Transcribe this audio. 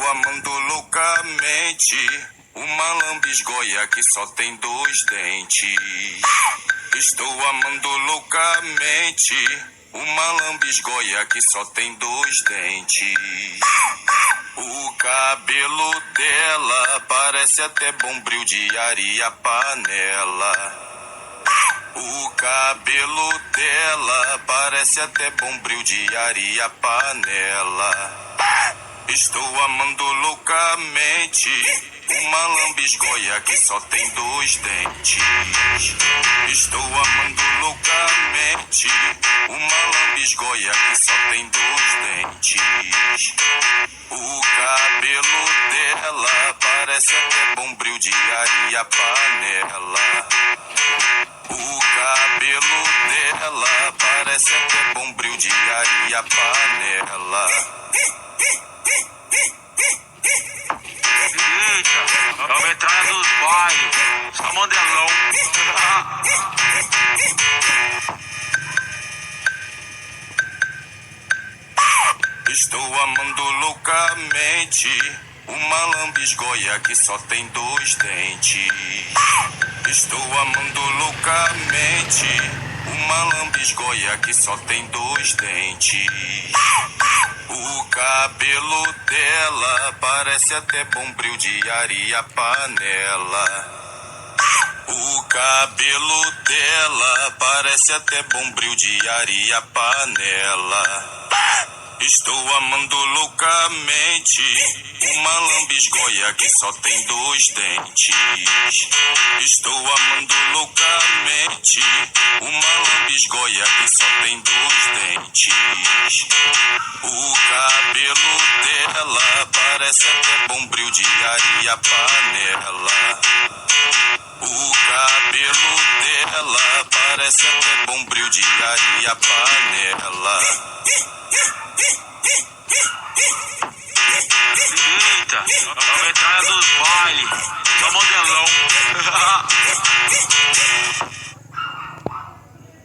Estou amando loucamente uma lambisgoia que só tem 2 dentes. Estou amando loucamente uma lambisgoia que só tem 2 dentes. O cabelo dela parece até bombril de areia panela. O cabelo dela parece até bombril de areia panela. Estou amando loucamente uma lambisgoia que só tem 2 dentes. Estou amando loucamente uma lambisgoia que só tem 2 dentes. O cabelo dela parece até bombril de areia panela. O cabelo dela parece até bombril de areia panela. Eita, é o metralha dos bailes, só modelão. Estou amando loucamente uma lambisgoia que só tem 2 dentes. Estou amando loucamente uma lambisgoia que só tem 2 dentes. O cabelo dela parece até bombril de areia panela. O cabelo dela parece até bombril de areia panela. Estou amando loucamente uma lambisgoia que só tem 2 dentes. Estou amando loucamente uma lambisgoia que só tem 2 dentes. O cabelo dela parece até bombril de areia panela. O cabelo dela parece até bombril de areia panela. Eita, é o metralha dos bailes, só modelão.